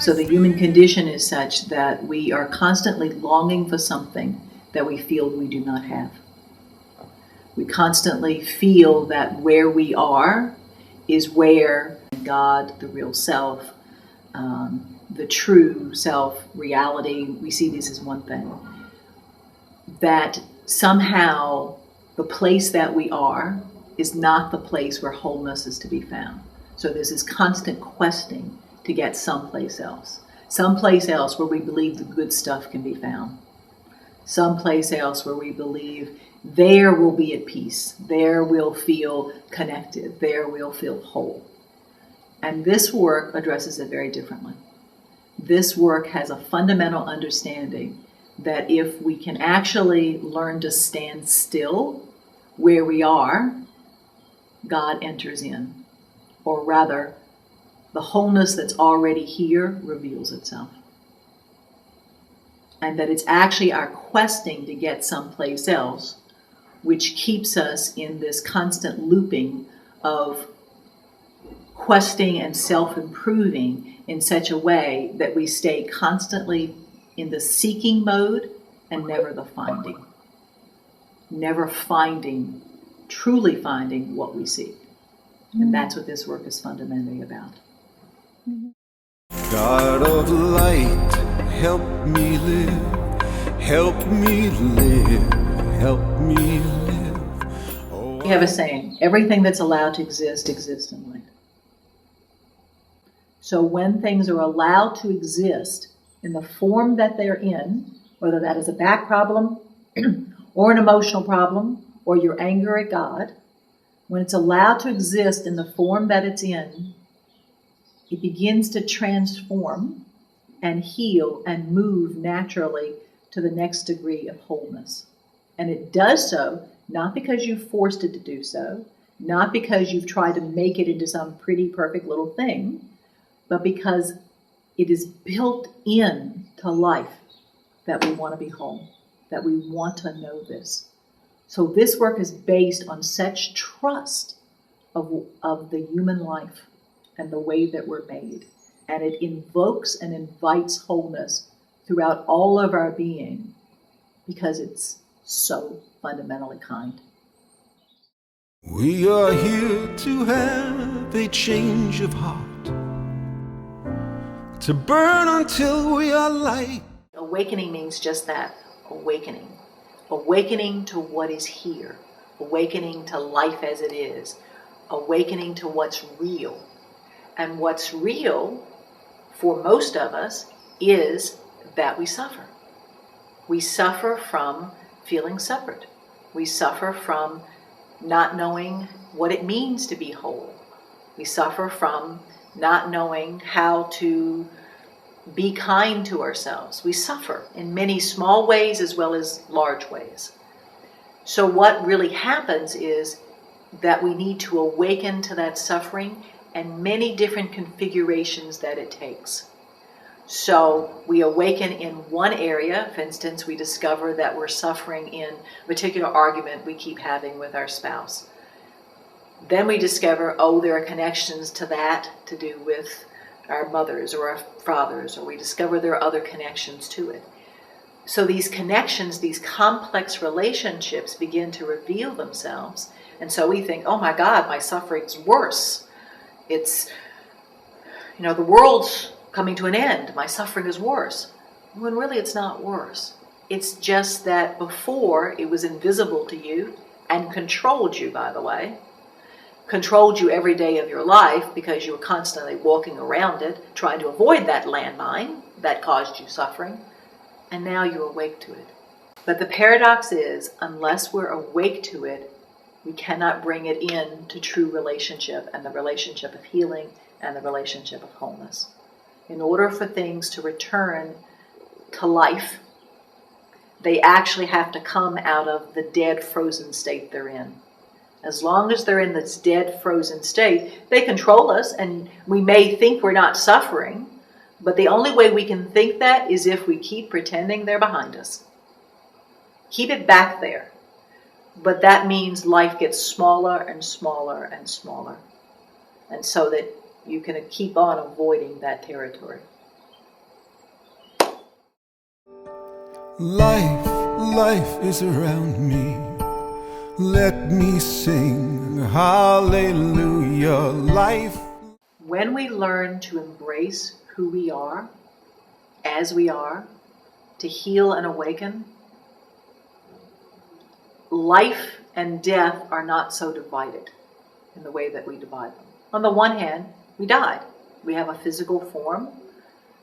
So the human condition is such that we are constantly longing for something that we feel we do not have. We constantly feel that where we are is where God, the real self, the true self, reality, we see this as one thing, that somehow the place that we are is not the place where wholeness is to be found. So there's this constant questing to get someplace else where we believe the good stuff can be found, someplace else where we believe there we'll be at peace, there we'll feel connected, there we'll feel whole. And this work addresses it very differently. This work has a fundamental understanding that if we can actually learn to stand still where we are, God enters in. Or rather, the wholeness that's already here reveals itself. And that it's actually our questing to get someplace else which keeps us in this constant looping of questing and self-improving in such a way that we stay constantly in the seeking mode and never the finding. Never finding, truly finding what we seek. And that's what this work is fundamentally about. God of light, help me live, help me live, help me live. Oh, We have a saying, everything that's allowed to exist exists in light. So when things are allowed to exist in the form that they're in, whether that is a back problem or an emotional problem or your anger at God, when it's allowed to exist in the form that it's in, it begins to transform and heal and move naturally to the next degree of wholeness. And it does so not because you forced it to do so, not because you've tried to make it into some pretty perfect little thing, but because it is built in to life that we want to be whole, that we want to know this. So this work is based on such trust of the human life and the way that we're made. And it invokes and invites wholeness throughout all of our being because it's so fundamentally kind. we are here to have a change of heart, to burn until we are light. Awakening means just that, awakening. Awakening to what is here, awakening to life as it is, awakening to what's real. And what's real for most of us is that we suffer. We suffer from feeling separate. We suffer from not knowing what it means to be whole. We suffer from not knowing how to be kind to ourselves. We suffer in many small ways as well as large ways. So what really happens is that we need to awaken to that suffering and many different configurations that it takes. So we awaken in one area. For instance, we discover that we're suffering in a particular argument we keep having with our spouse. Then we discover, there are connections to that to do with our mothers or our fathers, or we discover there are other connections to it. So these connections, these complex relationships begin to reveal themselves. And so we think, oh my God, my suffering's worse. It's, the world's coming to an end. My suffering is worse. When really it's not worse. It's just that before it was invisible to you and controlled you, by the way. Controlled you every day of your life because you were constantly walking around it, trying to avoid that landmine that caused you suffering. And now you're awake to it. But the paradox is, unless we're awake to it, we cannot bring it in to true relationship and the relationship of healing and the relationship of wholeness. In order for things to return to life, they actually have to come out of the dead, frozen state they're in. As long as they're in this dead, frozen state, they control us, and we may think we're not suffering, but the only way we can think that is if we keep pretending they're behind us. Keep it back there. But that means life gets smaller and smaller and smaller. And so that you can keep on avoiding that territory. Life, life is around me. Let me sing hallelujah. Life. When we learn to embrace who we are, as we are, to heal and awaken, life and death are not so divided in the way that we divide them. On the one hand, we died. We have a physical form.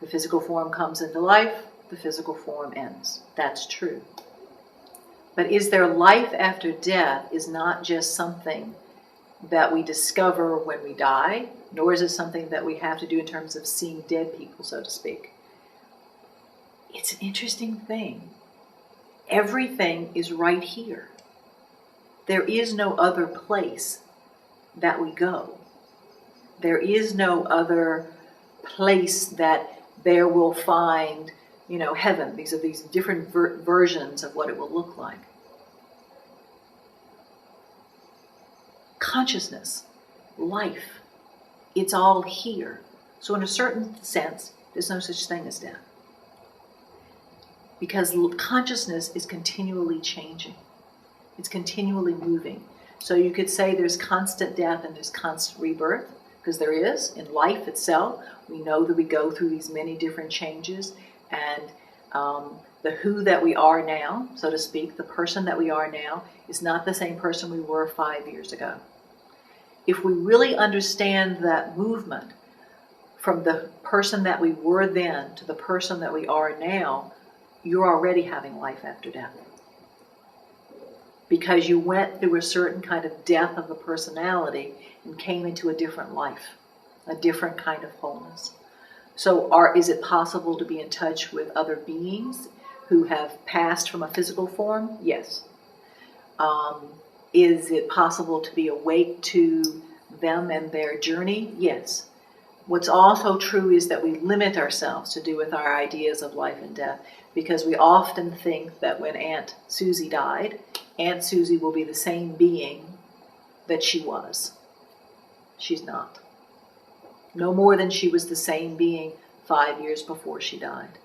The physical form comes into life. The physical form ends. That's true. But is there life after death is not just something that we discover when we die, nor is it something that we have to do in terms of seeing dead people, so to speak. It's an interesting thing. Everything is right here. There is no other place that we go. There is no other place that there will find, heaven. These are these different versions of what it will look like. Consciousness, life, it's all here. So in a certain sense, there's no such thing as death. Because consciousness is continually changing. It's continually moving. So you could say there's constant death and there's constant rebirth, because there is in life itself. We know that we go through these many different changes, and the who that we are now, so to speak, the person that we are now, is not the same person we were 5 years ago. If we really understand that movement from the person that we were then to the person that we are now, you're already having life after death. Because you went through a certain kind of death of the personality and came into a different life, a different kind of wholeness. So is it possible to be in touch with other beings who have passed from a physical form? Yes. Is it possible to be awake to them and their journey? Yes. What's also true is that we limit ourselves to do with our ideas of life and death, because we often think that when Aunt Susie died, Aunt Susie will be the same being that she was. She's not. No more than she was the same being 5 years before she died.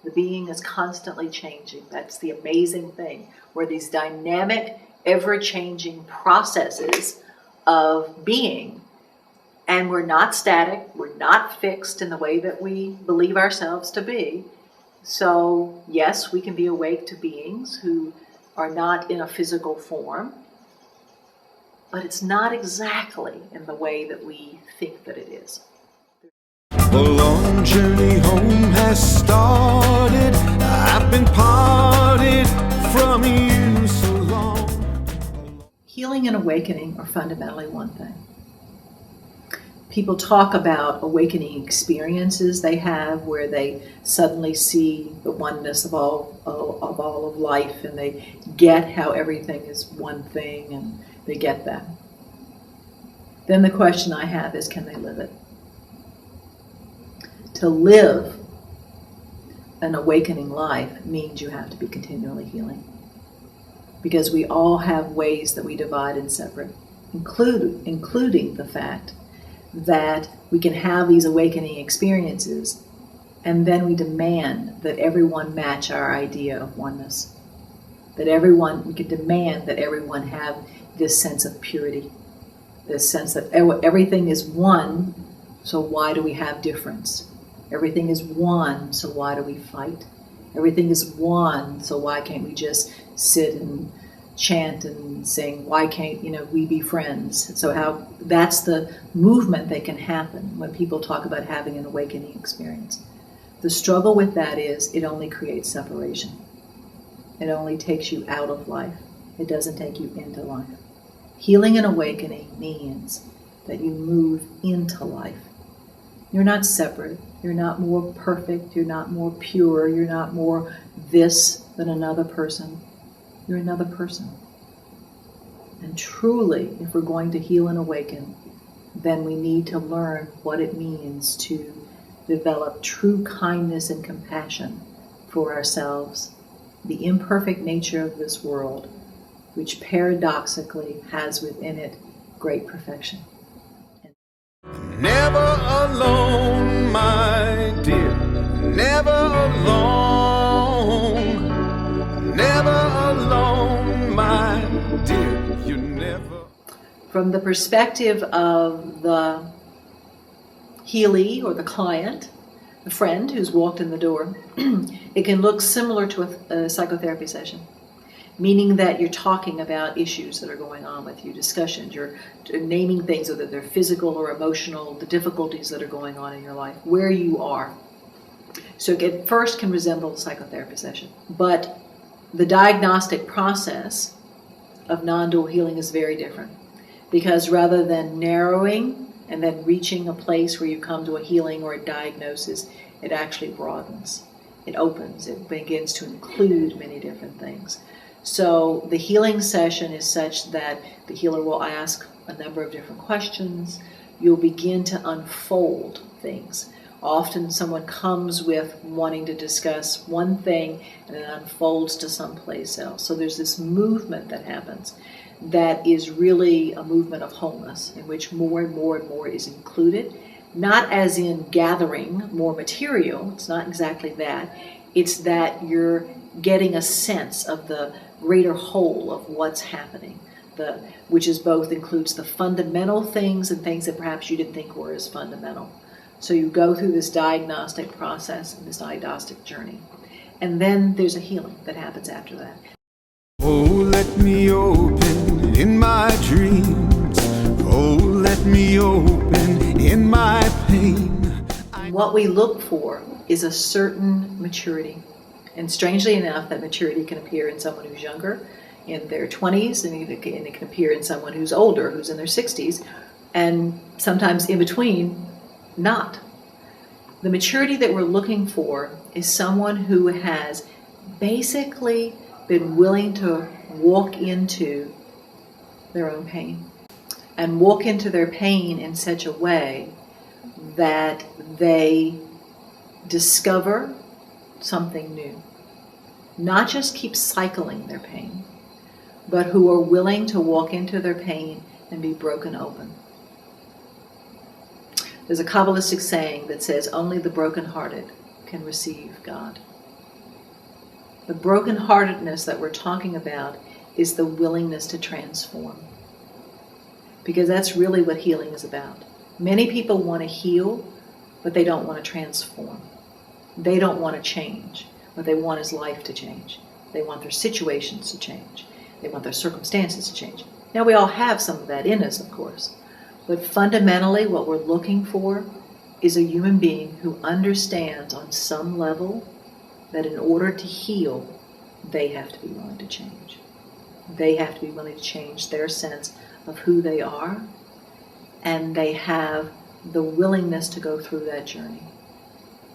The being is constantly changing. That's the amazing thing, where these dynamic, ever-changing processes of being, and we're not static, we're not fixed in the way that we believe ourselves to be. So yes, we can be awake to beings who are not in a physical form, but it's not exactly in the way that we think that it is. The long journey home has started. I've been parted from you so long. Healing and awakening are fundamentally one thing. People talk about awakening experiences they have where they suddenly see the oneness of all of life, and they get how everything is one thing, and they get that. Then the question I have is, can they live it? To live an awakening life means you have to be continually healing. Because we all have ways that we divide and separate, including the fact that we can have these awakening experiences, and then we demand that everyone match our idea of oneness. We can demand that everyone have this sense of purity, this sense that everything is one, so why do we have difference? Everything is one, so why do we fight? Everything is one, so why can't we just sit and chant and sing? Why can't we be friends? So that's the movement that can happen when people talk about having an awakening experience. The struggle with that is it only creates separation. It only takes you out of life. It doesn't take you into life. Healing and awakening means that you move into life. You're not separate. You're not more perfect. You're not more pure. You're not more this than another person. You're another person. And truly, if we're going to heal and awaken, then we need to learn what it means to develop true kindness and compassion for ourselves, the imperfect nature of this world, which paradoxically has within it great perfection. Never alone, my dear, never alone. Dear, you never. From the perspective of the healee or the client, the friend who's walked in the door, it can look similar to a psychotherapy session, meaning that you're talking about issues that are going on with you, discussions, you're naming things, whether they're physical or emotional, the difficulties that are going on in your life, where you are. So it at first can resemble a psychotherapy session, but the diagnostic process of non-dual healing is very different, because rather than narrowing and then reaching a place where you come to a healing or a diagnosis, it actually broadens, it opens, it begins to include many different things. So the healing session is such that the healer will ask a number of different questions. You'll begin to unfold things. Often someone comes with wanting to discuss one thing and it unfolds to someplace else. So there's this movement that happens that is really a movement of wholeness, in which more and more and more is included. Not as in gathering more material, it's not exactly that. It's that you're getting a sense of the greater whole of what's happening, which is both includes the fundamental things and things that perhaps you didn't think were as fundamental. So you go through this diagnostic process and this diagnostic journey. And then there's a healing that happens after that. Oh, let me open in my dreams. Oh, let me open in my pain. What we look for is a certain maturity. And strangely enough, that maturity can appear in someone who's younger, in their 20s, and it can appear in someone who's older, who's in their 60s, and sometimes in between, not. The maturity that we're looking for is someone who has basically been willing to walk into their own pain, and walk into their pain in such a way that they discover something new. Not just keep cycling their pain, but who are willing to walk into their pain and be broken open. There's a Kabbalistic saying that says only the brokenhearted can receive God. The brokenheartedness that we're talking about is the willingness to transform. Because that's really what healing is about. Many people want to heal, but they don't want to transform. They don't want to change. What they want is life to change. They want their situations to change. They want their circumstances to change. Now, we all have some of that in us, of course. But fundamentally, what we're looking for is a human being who understands on some level that in order to heal, they have to be willing to change. They have to be willing to change their sense of who they are, and they have the willingness to go through that journey,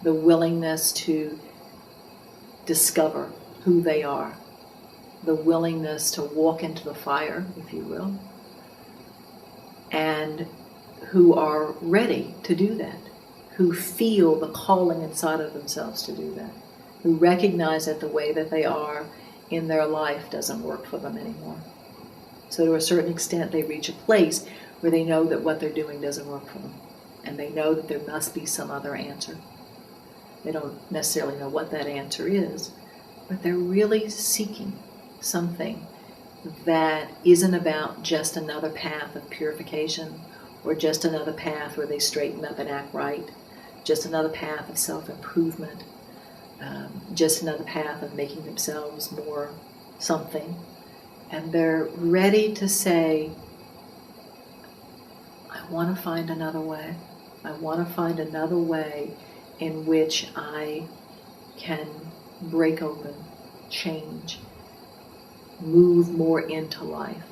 the willingness to discover who they are, the willingness to walk into the fire, if you will, and who are ready to do that, who feel the calling inside of themselves to do that, who recognize that the way that they are in their life doesn't work for them anymore. So to a certain extent, they reach a place where they know that what they're doing doesn't work for them, and they know that there must be some other answer. They don't necessarily know what that answer is, but they're really seeking something that isn't about just another path of purification, or just another path where they straighten up and act right, just another path of self-improvement, just another path of making themselves more something. And they're ready to say, I want to find another way. I want to find another way in which I can break open, change, move more into life.